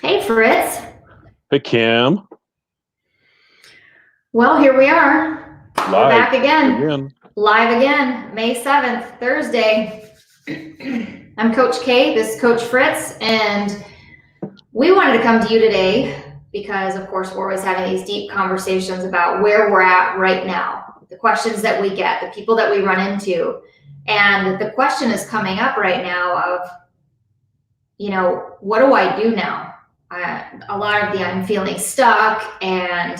Hey, Fritz. Hey, Kim. Well, here we are. We're Live back again. again. Live again, May 7th, Thursday. I'm Coach K, this is Coach Fritz, and we wanted to come to you today because, of course, we're always having these deep conversations about where we're at right now, the questions that we get, the people that we run into. And the question is coming up right now of, what do I do now? A lot of the I'm feeling stuck and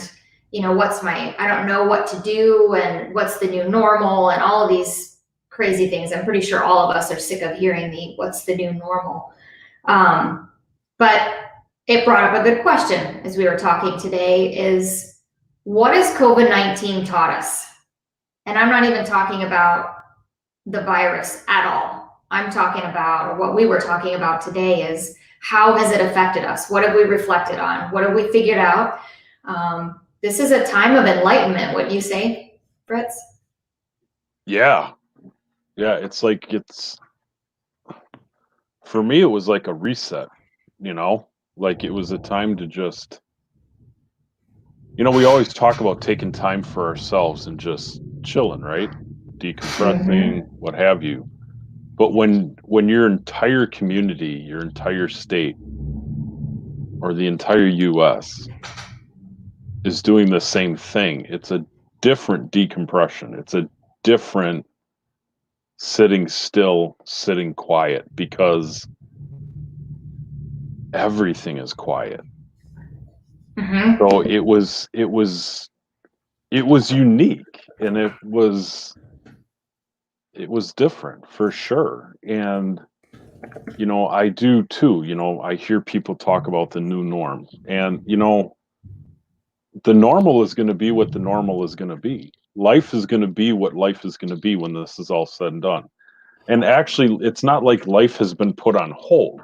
I don't know what to do and what's the new normal and all of these crazy things. I'm pretty sure all of us are sick of hearing the what's the new normal. But it brought up a good question as we were talking today is what has COVID-19 taught us? And I'm not even talking about the virus at all. I'm talking about, or what we were talking about today is how has it affected us? What have we reflected on? What have we figured out? This is a time of enlightenment, wouldn't you say, Fritz? Yeah. For me, it was like a reset, like it was a time to just, we always talk about taking time for ourselves and just chilling, right? Decompressing, what have you. But when your entire community, your entire state, or the entire US is doing the same thing, it's a different decompression. It's a different sitting still, sitting quiet, because everything is quiet. So it was unique, and it was different for sure. And I do too. I hear people talk about the new norm, and the normal is going to be what the normal is going to be. Life is going to be what life is going to be when this is all said and done. And actually, it's not like life has been put on hold.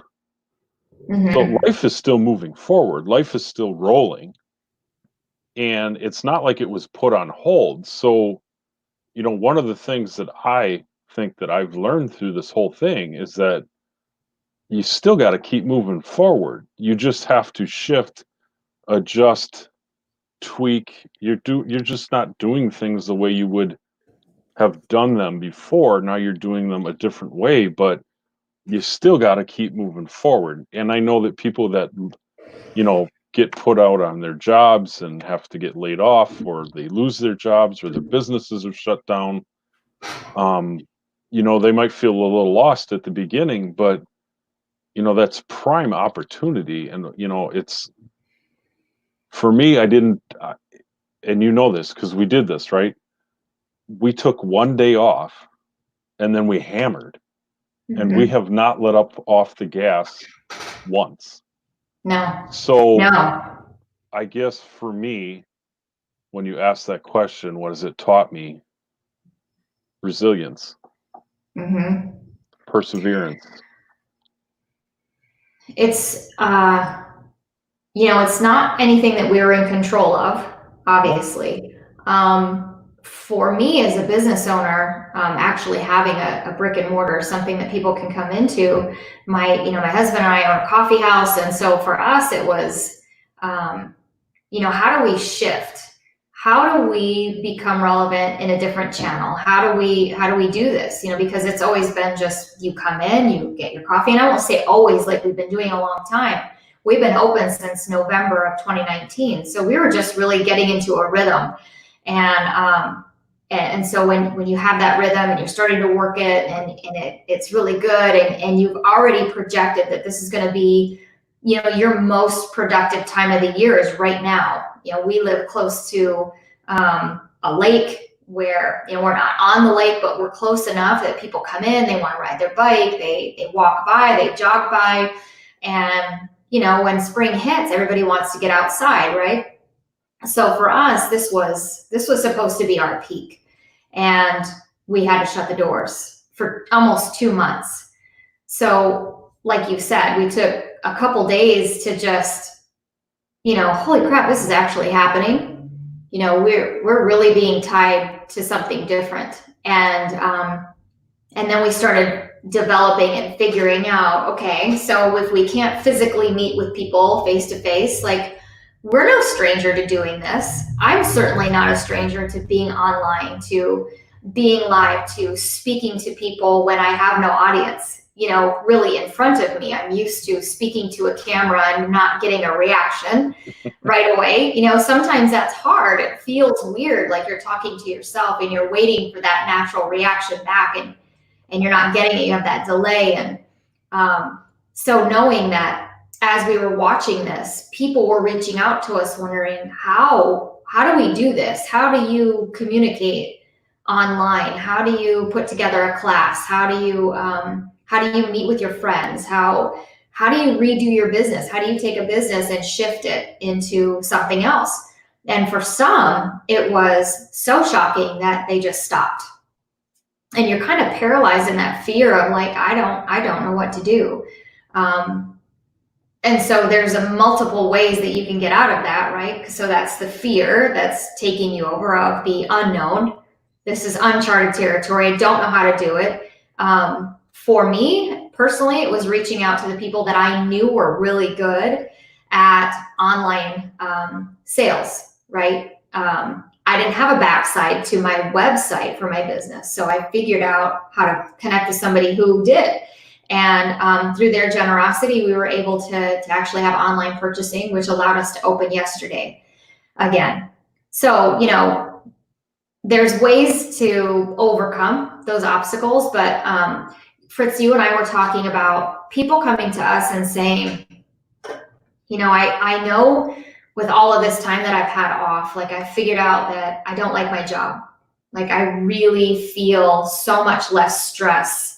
But life is still moving forward. Life is still rolling. And it's not like it was put on hold. So, one of the things that I think that I've learned through this whole thing is that you still got to keep moving forward. You just have to shift, adjust, tweak. You're just not doing things the way you would have done them before. Now you're doing them a different way, but you still got to keep moving forward. And I know that people that, get put out on their jobs and have to get laid off, or they lose their jobs, or their businesses are shut down, they might feel a little lost at the beginning, but, that's prime opportunity. And, it's, for me, I didn't, and this because we did this, right? We took one day off and then we hammered. And we have not let up off the gas once. No. So I guess for me, when you ask that question, what has it taught me? Resilience. Perseverance. It's, it's not anything that we're in control of, obviously. For me as a business owner, actually having a brick and mortar, something that people can come into, my husband and I own a coffee house. And so for us, it was, how do we shift? How do we become relevant in a different channel? How do we do this? Because it's always been just, you come in, you get your coffee, and I won't say always, like we've been doing a long time. We've been open since November of 2019. So we were just really getting into a rhythm. And so when you have that rhythm and you're starting to work it and it's really good and you've already projected that this is going to be, your most productive time of the year is right now. We live close to a lake where, we're not on the lake, but we're close enough that people come in, they want to ride their bike, they walk by, they jog by. And, when spring hits, everybody wants to get outside, right? So for us, this was supposed to be our peak, and we had to shut the doors for almost 2 months. So like you said, we took a couple days to just, holy crap, this is actually happening. We're really being tied to something different. And then we started developing and figuring out, okay, so if we can't physically meet with people face to face, like, we're no stranger to doing this. I'm certainly not a stranger to being online, to being live, to speaking to people when I have no audience, really in front of me. I'm used to speaking to a camera and not getting a reaction right away. Sometimes that's hard. It feels weird, like you're talking to yourself and you're waiting for that natural reaction back, and you're not getting it. You have that delay. And so knowing that as we were watching this, people were reaching out to us wondering, how do we do this? How do you communicate online? How do you put together a class? How do you meet with your friends? How do you redo your business? How do you take a business and shift it into something else? And for some, it was so shocking that they just stopped. And you're kind of paralyzed in that fear of like, I don't know what to do. And so there's multiple ways that you can get out of that, right? So that's the fear that's taking you over, of the unknown. This is uncharted territory. I don't know how to do it. For me personally, it was reaching out to the people that I knew were really good at online sales, right? I didn't have a backside to my website for my business. So I figured out how to connect with somebody who did. And through their generosity, we were able to actually have online purchasing, which allowed us to open yesterday again. So, there's ways to overcome those obstacles. But Fritz, you and I were talking about people coming to us and saying, I know with all of this time that I've had off, like, I figured out that I don't like my job. Like, I really feel so much less stress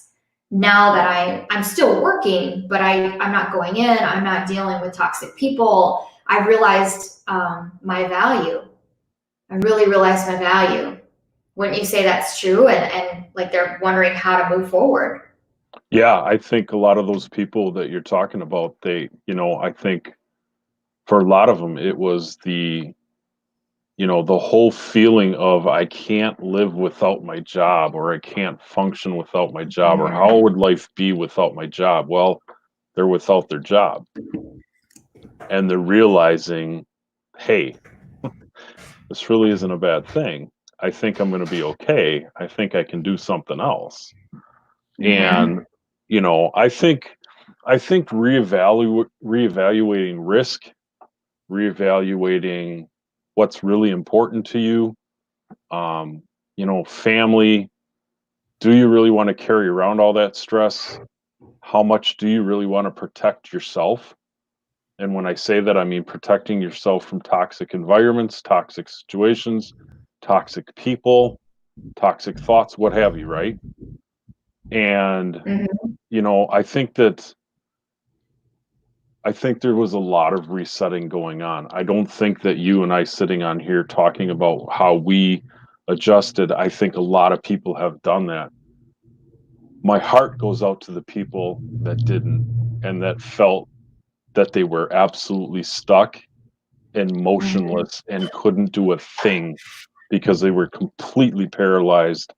now that I'm still working, but I'm not going in, I'm not dealing with toxic people. I realized my value. I really realized my value. Wouldn't you say that's true? And like, they're wondering how to move forward. Yeah, I think a lot of those people that you're talking about, I think for a lot of them, it was the whole feeling of, I can't live without my job, or I can't function without my job, or how would life be without my job? Well, they're without their job, and they're realizing, hey, this really isn't a bad thing. I think I'm going to be okay. I think I can do something else. And, I think reevaluating risk, reevaluating what's really important to you, family. Do you really want to carry around all that stress? How much do you really want to protect yourself? And when I say that, I mean protecting yourself from toxic environments, toxic situations, toxic people, toxic thoughts, what have you, right? And, I think there was a lot of resetting going on. I don't think that you and I sitting on here talking about how we adjusted, I think a lot of people have done that. My heart goes out to the people that didn't, and that felt that they were absolutely stuck and motionless and couldn't do a thing because they were completely paralyzed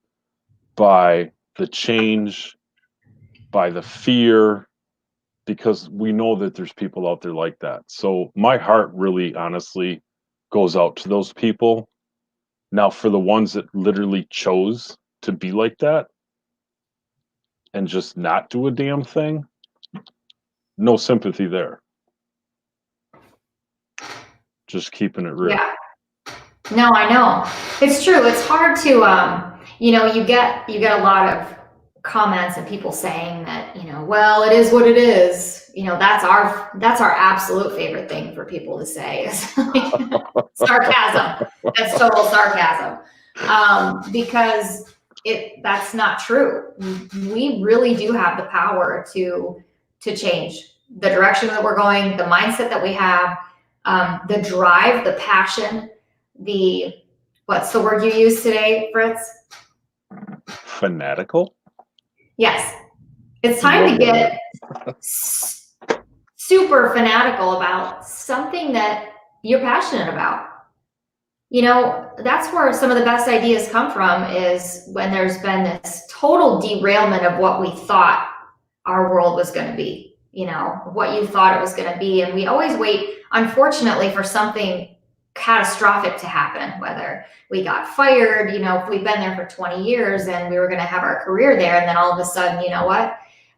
by the change, by the fear, because we know that there's people out there like that. So my heart really honestly goes out to those people. Now, for the ones that literally chose to be like that and just not do a damn thing, no sympathy there. Just keeping it real. Yeah. No, I know. It's true. It's hard to, you get a lot of comments and people saying that, well, it is what it is. That's our absolute favorite thing for people to say is like, sarcasm. That's total sarcasm. Because that's not true. We really do have the power to change the direction that we're going, the mindset that we have, the drive, the passion, what's the word you used today, Fritz? Fanatical? Yes. It's time to get super fanatical about something that you're passionate about. That's where some of the best ideas come from, is when there's been this total derailment of what we thought our world was going to be, what you thought it was going to be. And we always wait, unfortunately, for something catastrophic to happen, whether we got fired, if we've been there for 20 years and we were going to have our career there. And then all of a sudden,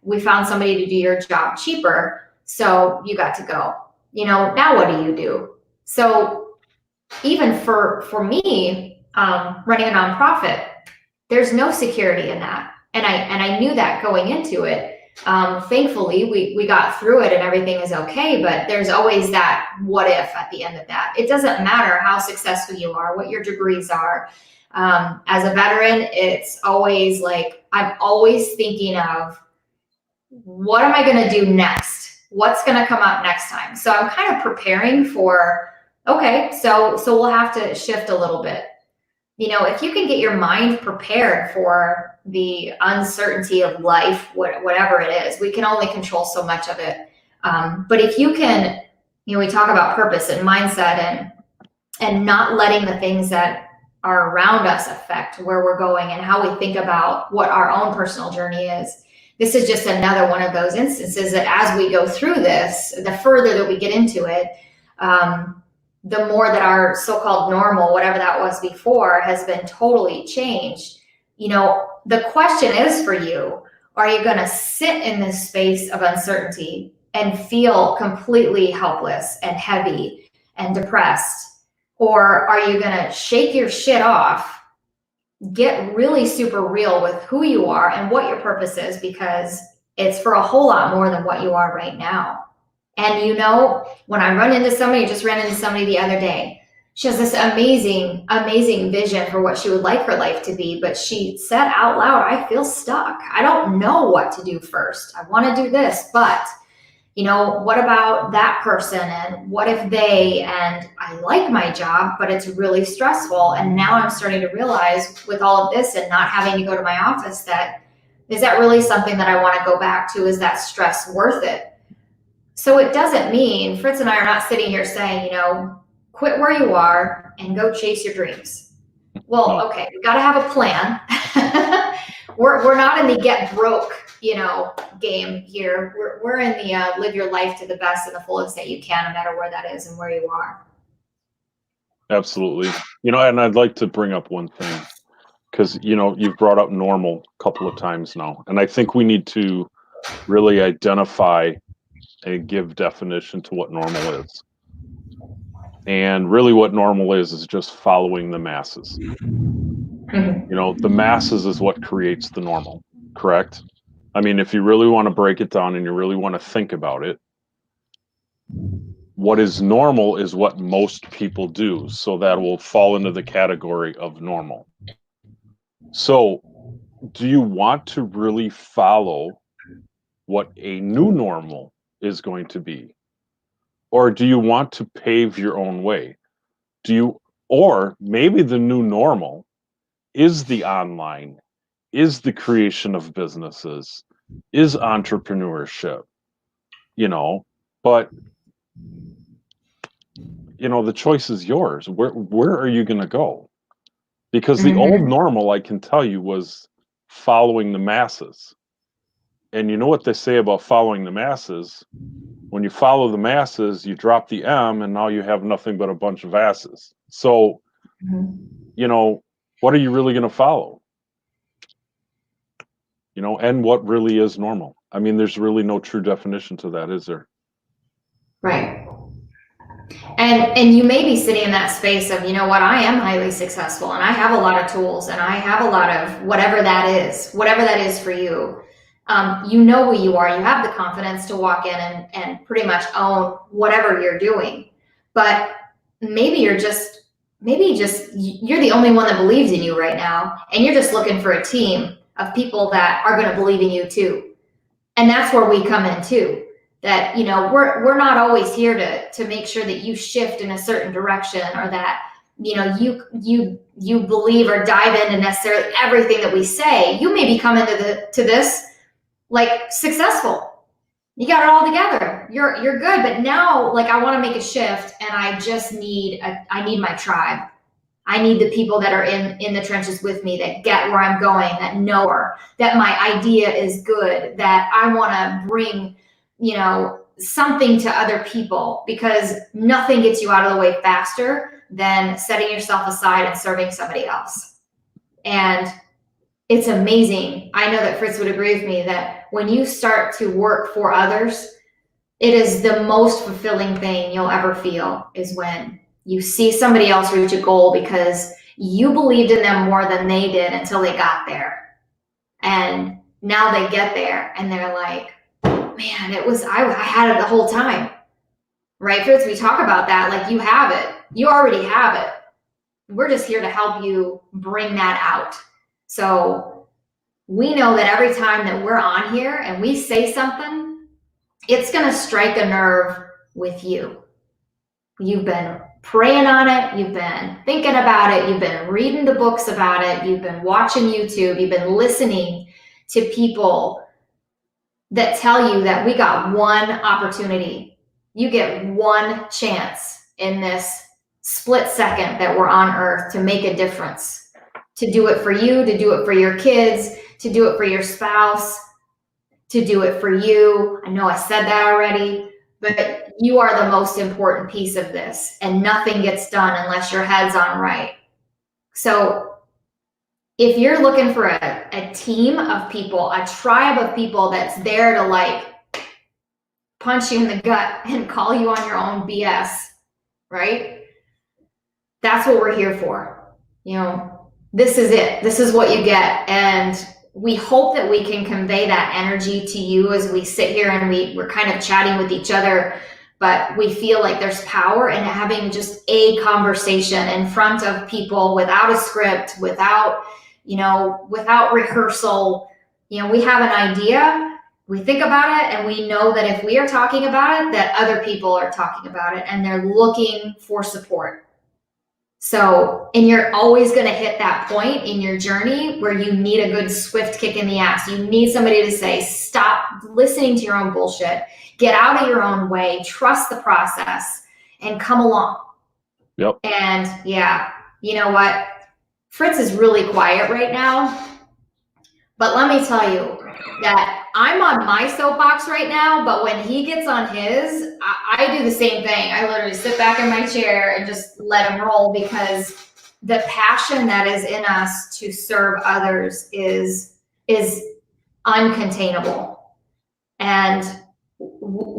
we found somebody to do your job cheaper. So you got to go, now what do? So even for me, running a nonprofit, there's no security in that. And I knew that going into it. Thankfully, we got through it and everything is okay, but there's always that what if at the end of that. It doesn't matter how successful you are, what your degrees are. As a veteran, it's always like, I'm always thinking of, what am I going to do next? What's going to come up next time? So I'm kind of preparing for, okay, so we'll have to shift a little bit. If you can get your mind prepared for the uncertainty of life, whatever it is, we can only control so much of it. But if you can, we talk about purpose and mindset and not letting the things that are around us affect where we're going and how we think about what our own personal journey is. This is just another one of those instances that as we go through this, the further that we get into it, the more that our so-called normal, whatever that was before, has been totally changed. The question is for you, are you going to sit in this space of uncertainty and feel completely helpless and heavy and depressed? Or are you going to shake your shit off, get really super real with who you are and what your purpose is, because it's for a whole lot more than what you are right now? And when I run into somebody, just ran into somebody the other day, she has this amazing, amazing vision for what she would like her life to be. But she said out loud, I feel stuck. I don't know what to do first. I want to do this, but what about that person? And what if they, and I like my job, but it's really stressful. And now I'm starting to realize with all of this and not having to go to my office, is that really something that I want to go back to? Is that stress worth it? So it doesn't mean, Fritz and I are not sitting here saying, quit where you are and go chase your dreams. Well, okay, we got to have a plan. We're not in the get broke, game here. We're in the live your life to the best and the fullest that you can, no matter where that is and where you are. Absolutely. And I'd like to bring up one thing, because, you've brought up normal a couple of times now. And I think we need to really identify and give definition to what normal is. And really what normal is just following the masses. The masses is what creates the normal, correct? I mean, if you really want to break it down and you really want to think about it, what is normal is what most people do. So that will fall into the category of normal. So do you want to really follow what a new normal is going to be? Or do you want to pave your own way? Or maybe the new normal is the online, is the creation of businesses, is entrepreneurship, but the choice is yours. Where are you going to go? Because the old normal, I can tell you, was following the masses. And you know what they say about following the masses? When you follow the masses, you drop the M, and now you have nothing but a bunch of asses. So, what are you really going to follow? And what really is normal? I mean, there's really no true definition to that, is there? Right. And you may be sitting in that space of, I am highly successful and I have a lot of tools and I have a lot of whatever that is for you. You know who you are. You have the confidence to walk in and pretty much own whatever you're doing. But maybe you're the only one that believes in you right now. And you're just looking for a team of people that are going to believe in you too. And that's where we come in too. That, we're not always here to make sure that you shift in a certain direction, or that, you believe or dive into necessarily everything that we say. You may be coming to this like successful. You got it all together. You're good. But now, like, I want to make a shift and I just need my tribe. I need the people that are in the trenches with me, that get where I'm going, that know her, that my idea is good, that I want to bring, something to other people, because nothing gets you out of the way faster than setting yourself aside and serving somebody else. And it's amazing. I know that Fritz would agree with me that when you start to work for others, it is the most fulfilling thing you'll ever feel, is when you see somebody else reach a goal because you believed in them more than they did until they got there. And now they get there and they're like, man, I had it the whole time. Right, Fritz? We talk about that. Like, you have it. You already have it. We're just here to help you bring that out. So we know that every time that we're on here and we say something, it's going to strike a nerve with you. You've been praying on it. You've been thinking about it. You've been reading the books about it. You've been watching YouTube. You've been listening to people that tell you that we got one opportunity. You get one chance in this split second that we're on earth to make a difference, to do it for you, to do it for your kids, to do it for your spouse, to do it for you. I know I said that already, but you are the most important piece of this, and nothing gets done unless your head's on right. So if you're looking for a team of people, a tribe of people that's there to like punch you in the gut and call you on your own BS, right? That's what we're here for. This is it. This is what you get. And we hope that we can convey that energy to you as we sit here and we're kind of chatting with each other, but we feel like there's power in having just a conversation in front of people without a script, without rehearsal. We have an idea, we think about it, and we know that if we are talking about it, that other people are talking about it and they're looking for support. So, and you're always going to hit that point in your journey where you need a good swift kick in the ass. You need somebody to say, stop listening to your own bullshit, get out of your own way, trust the process, and come along. Yep. And yeah, you know what? Fritz is really quiet right now, but let me tell you that I'm on my soapbox right now, but when he gets on his, I do the same thing. I literally sit back in my chair and just let him roll, because the passion that is in us to serve others is uncontainable. And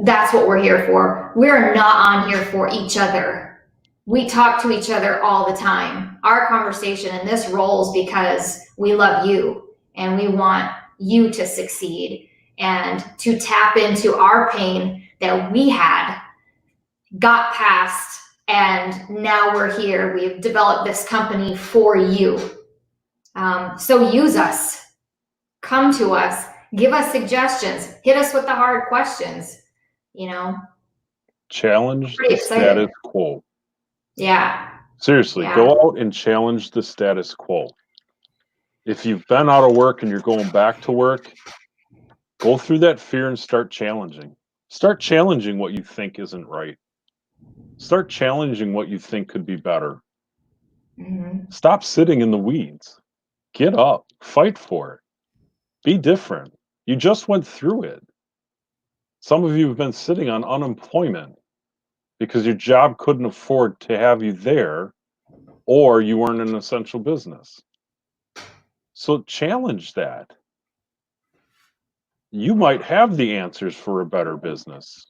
that's what we're here for. We're not on here for each other. We talk to each other all the time. Our conversation in this rolls because we love you and we want you to succeed and to tap into our pain that we had, got past, and now we're here. We've developed this company for you. So use us, come to us, give us suggestions, hit us with the hard questions, Challenge the status quo. Yeah. Seriously, Go out and challenge the status quo. If you've been out of work and you're going back to work, go through that fear and start challenging. Start challenging what you think isn't right. Start challenging what you think could be better. Mm-hmm. Stop sitting in the weeds. Get up, fight for it. Be different. You just went through it. Some of you have been sitting on unemployment because your job couldn't afford to have you there, or you weren't an essential business. So challenge that. You might have the answers for a better business.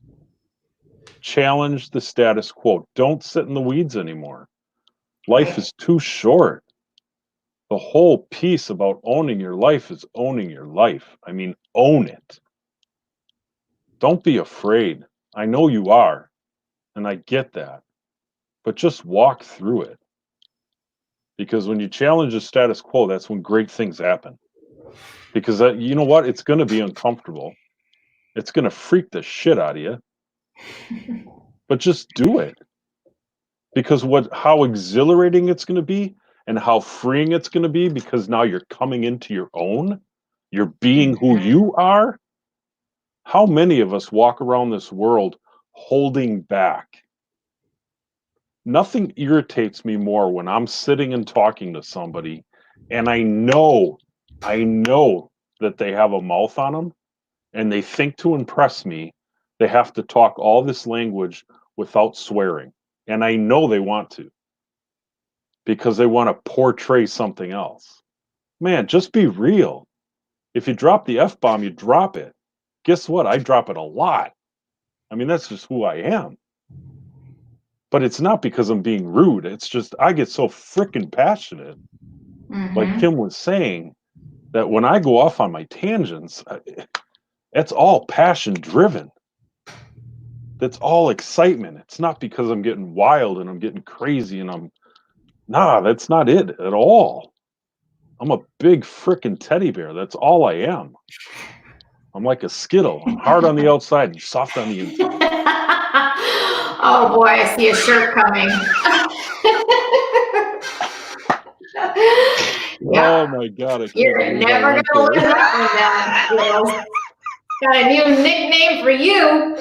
Challenge the status quo. Don't sit in the weeds anymore. Life is too short. The whole piece about owning your life is owning your life. I mean, own it. Don't be afraid. I know you are, and I get that. But just walk through it. Because when you challenge the status quo, that's when great things happen. Because you know what? It's going to be uncomfortable. It's going to freak the shit out of you. But just do it. Because how exhilarating it's going to be and how freeing it's going to be, because now you're coming into your own. You're being who you are. How many of us walk around this world holding back? Nothing irritates me more when I'm sitting and talking to somebody and I know that they have a mouth on them and they think to impress me, they have to talk all this language without swearing. And I know they want to because they want to portray something else. Man, just be real. If you drop the F bomb, you drop it. Guess what? I drop it a lot. I mean, that's just who I am. But it's not because I'm being rude. It's just I get so freaking passionate. Like Mm-hmm. Kim was saying, that when I go off on my tangents, it's all passion driven. That's all excitement. It's not because I'm getting wild and I'm getting crazy and that's not it at all. I'm a big freaking teddy bear. That's all I am. I'm like a Skittle. I'm hard on the outside and soft on the inside. Oh boy, I see a shirt coming. Yeah, Oh my God, I can't you're believe I never went gonna there. live that one down. Skittles. Got a new nickname for you.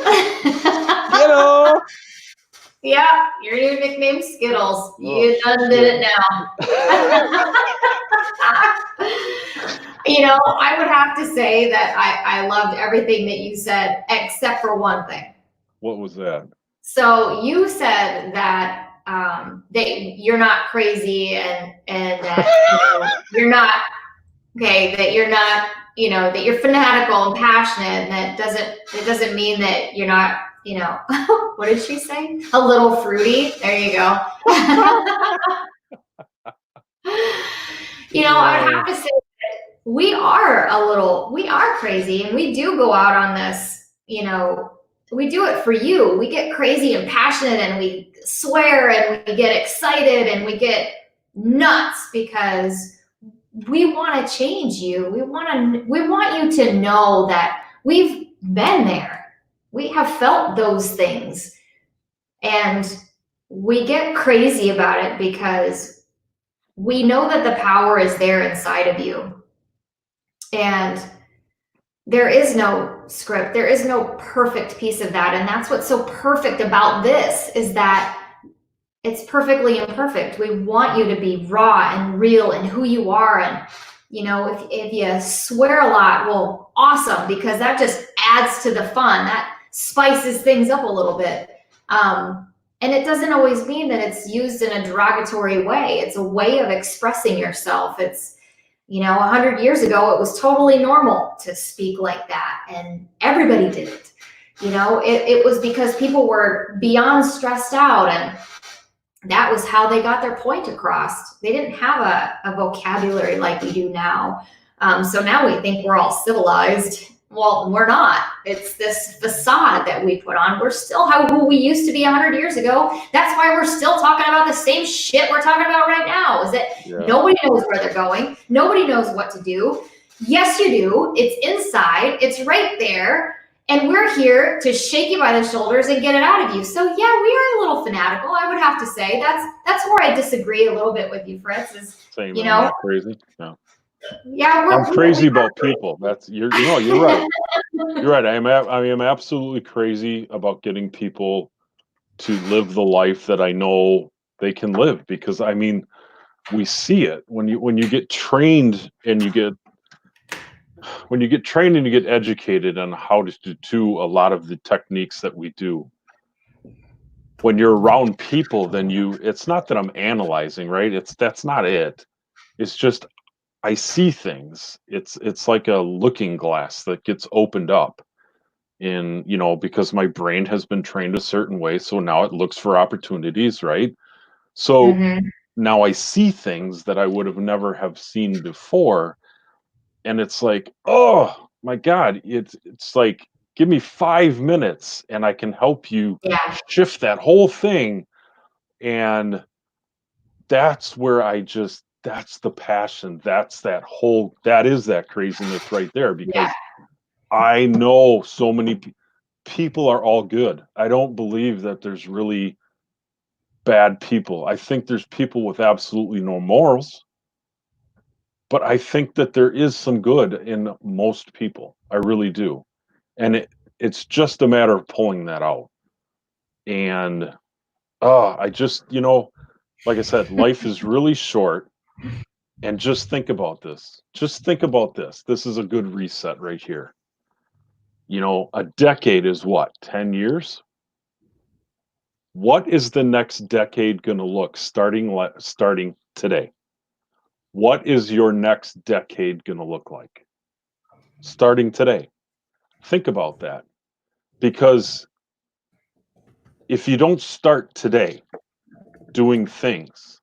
Skittle! Yeah, your new nickname Skittles. Oh, You done did it now. I would have to say that I loved everything that you said, except for one thing. What was that? So you said that that you're not crazy and that you're not okay, that you're not, that you're fanatical and passionate, and it doesn't mean that you're not, what did she say? A little fruity. There you go. I would have to say we are crazy, and we do go out on this, we do it for you. We get crazy and passionate and we swear and we get excited and we get nuts because we want to change you. We want you to know that we've been there. We have felt those things, and we get crazy about it because we know that the power is there inside of you. And there is no script. There is no perfect piece of that. And that's what's so perfect about this, is that it's perfectly imperfect. We want you to be raw and real and who you are. And, if you swear a lot, well, awesome, because that just adds to the fun. That spices things up a little bit. And it doesn't always mean that it's used in a derogatory way. It's a way of expressing yourself. It's, 100 years ago, it was totally normal to speak like that, and everybody did it. It was because people were beyond stressed out, and that was how they got their point across. They didn't have a vocabulary like we do now. So now we think we're all civilized. Well, we're not. It's this facade that we put on. We're still who we used to be 100 years ago. That's why we're still talking about the same shit we're talking about right now, is that nobody knows where they're going. Nobody knows what to do. Yes, you do. It's inside. It's right there. And we're here to shake you by the shoulders and get it out of you. So yeah, we are a little fanatical, I would have to say. That's where I disagree a little bit with you, Fritz. Is Same, I'm not crazy. No. Yeah, I'm crazy about people. You're right. You're right. I am absolutely crazy about getting people to live the life that I know they can live, because we see it when you get trained and you get educated on how to do a lot of the techniques that we do. When you're around people, then it's not that I'm analyzing, right? That's not it. It's just I see things. It's like a looking glass that gets opened up because my brain has been trained a certain way, so now it looks for opportunities, right? So now I see things that I would have never have seen before, and it's like, oh my God, it's like, give me 5 minutes and I can help you shift that whole thing. And that's where that's the passion. That is that craziness right there, because I know so many people are all good. I don't believe that there's really bad people. I think there's people with absolutely no morals, but I think that there is some good in most people. I really do. And it's just a matter of pulling that out. And I just, like I said, life is really short. And just think about this. Just think about this. This is a good reset right here. A decade is what, 10 years? What is the next decade going to look starting today? What is your next decade going to look like starting today? Think about that. Because if you don't start today doing things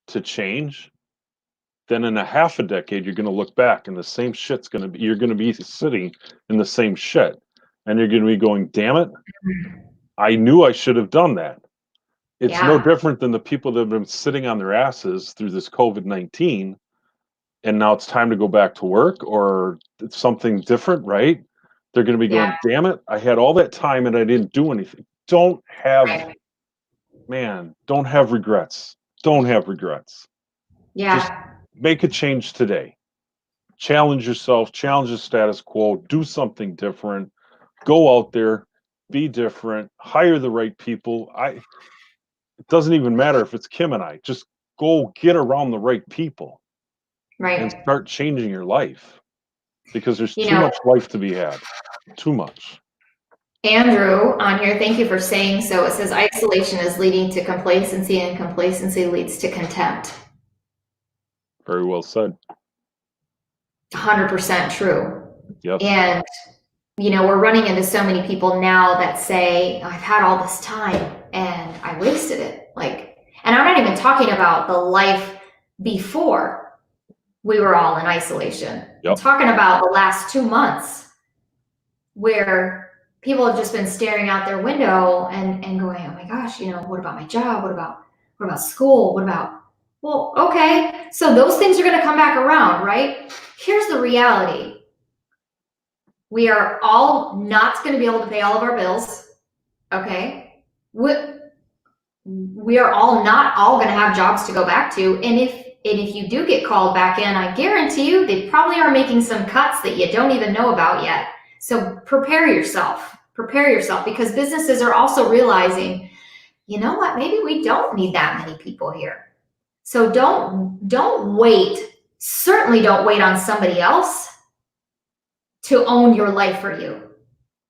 to change, then in a half a decade, you're going to look back and the same shit's going to be, you're going to be sitting in the same shit. And you're going to be going, damn it, I knew I should have done that. It's no Yeah, different than the people that have been sitting on their asses through this COVID-19, and now it's time to go back to work or it's something different, right? They're going to be yeah, going, damn it, I had all that time and I didn't do anything. Don't have, right. don't have regrets. Don't have regrets. Just Yeah, make a change today. Challenge yourself, challenge the status quo, do something different, go out there, be different, hire the right people. It doesn't even matter if it's Kim and I. Just go get around the right people and right. start changing your life because there's You too know, much life to be had. Too much. Andrew on here, thank you for saying so. It says isolation is leading to complacency, and complacency leads to contempt. Very well said. 100% true. Yes. And, we're running into so many people now that say, I've had all this time and I wasted it. And I'm not even talking about the life before we were all in isolation. I'm Yep. talking about the last 2 months where people have just been staring out their window and going, oh my gosh, what about my job? What about school? Well, okay. So those things are going to come back around, right? Here's the reality. We are all not going to be able to pay all of our bills. Okay. We are all not all going to have jobs to go back to. And if you do get called back in, I guarantee you they probably are making some cuts that you don't even know about yet. So prepare yourself because businesses are also realizing, you know what, maybe we don't need that many people here. So don't wait. Certainly don't wait on somebody else to own your life for you.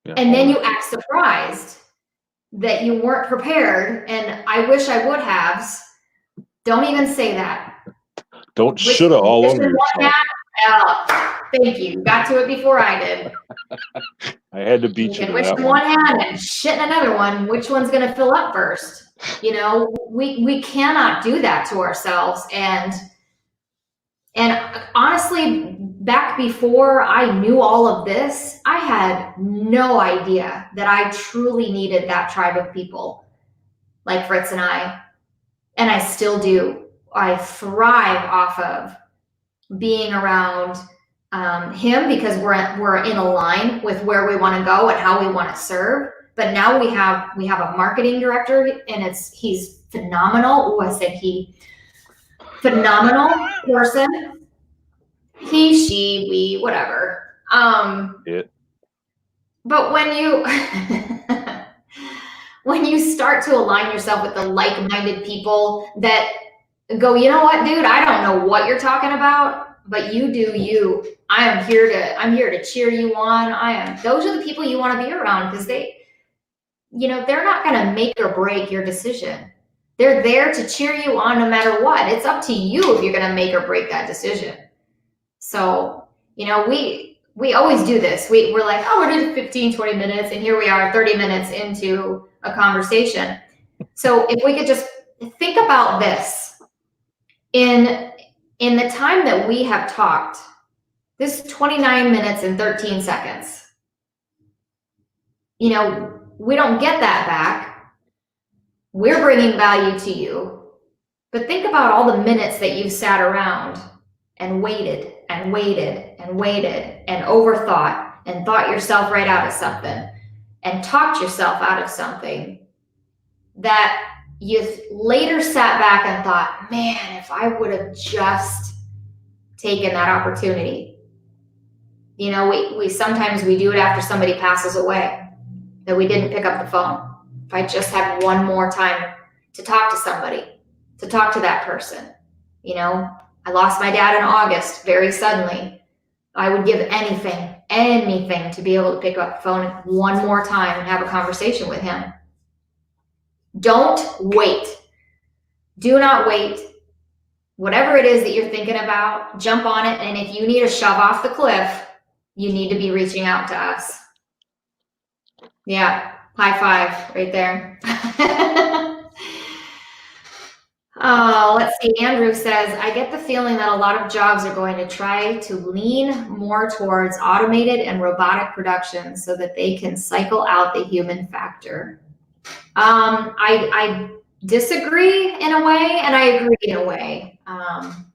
Yeah. And then you act surprised that you weren't prepared. And I wish I would have. Don't even say that. Don't shoulda all over yourself. Thank you. You got to it before I did. I had to beat you to Wish that in one. one hand and shit in another one. Which one's going to fill up first? We cannot do that to ourselves. And honestly, back before I knew all of this, I had no idea that I truly needed that tribe of people like Fritz and I still do. I thrive off of being around him because we're in a line with where we want to go and how we want to serve. But now we have a marketing director, and he's phenomenal. Oh, I said he. Phenomenal person. He, she, we, whatever. But when you when you start to align yourself with the like-minded people that go, you know what, dude, I don't know what you're talking about, but you do you. I'm here to cheer you on. Those are the people you want to be around because they're not going to make or break your decision. They're there to cheer you on no matter what. It's up to you if you're going to make or break that decision. So, we always do this. We're like, oh, we're doing 15, 20 minutes, and here we are 30 minutes into a conversation. So if we could just think about this. In the time that we have talked, this 29 minutes and 13 seconds, we don't get that back. We're bringing value to you. But think about all the minutes that you've sat around and waited and waited and waited and overthought and thought yourself right out of something and talked yourself out of something that you later sat back and thought, man, if I would have just taken that opportunity. We sometimes we do it after somebody passes away, that we didn't pick up the phone. If I just had one more time to talk to somebody, to talk to that person. You know, I lost my dad in August very suddenly. I would give anything to be able to pick up the phone one more time and have a conversation with him. Don't wait. Do not wait. Whatever it is that you're thinking about, jump on it. And if you need a shove off the cliff, you need to be reaching out to us. Yeah, high five right there. Oh, let's see. Andrew says, I get the feeling that a lot of jobs are going to try to lean more towards automated and robotic production so that they can cycle out the human factor. I disagree in a way, and I agree in a way.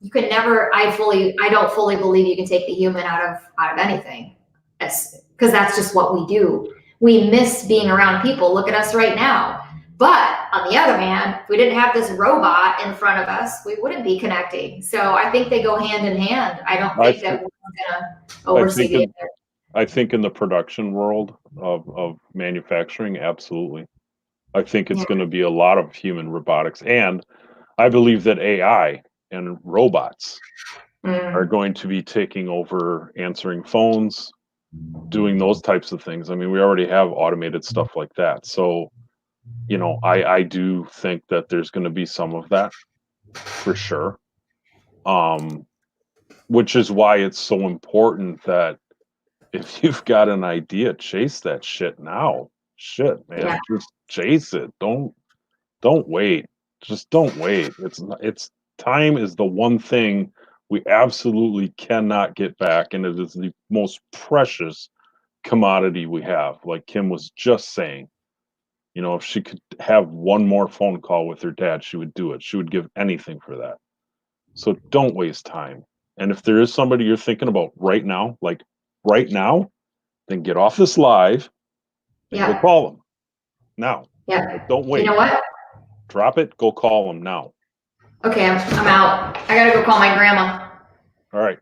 You can never. I don't fully believe you can take the human out of anything, because that's just what we do. We miss being around people. Look at us right now. But on the other hand, if we didn't have this robot in front of us, we wouldn't be connecting. So I think they go hand in hand. I don't think that we're going to oversee the other. I think in the production world of manufacturing, absolutely. I think it's going to be a lot of human robotics. And I believe that AI and robots are going to be taking over answering phones, doing those types of things. I mean, we already have automated stuff like that. So, you know, I do think that there's going to be some of that for sure. Which is why it's so important that if you've got an idea, chase that shit now. Shit, man, Yeah. just chase it. Don't wait. Just don't wait. It's time is the one thing we absolutely cannot get back, and it is the most precious commodity we have. Like Kim was just saying, you know, if she could have one more phone call with her dad, she would do it. She would give anything for that. So don't waste time. And if there is somebody you're thinking about right now, like right now, then get off this live and go call them now. Yeah. Like, don't wait. You know what? Drop it. Go call them now. Okay, I'm out. I gotta go call my grandma. All right.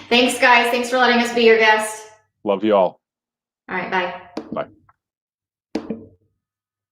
Thanks, guys. Thanks for letting us be your guest. Love you all. All right, bye.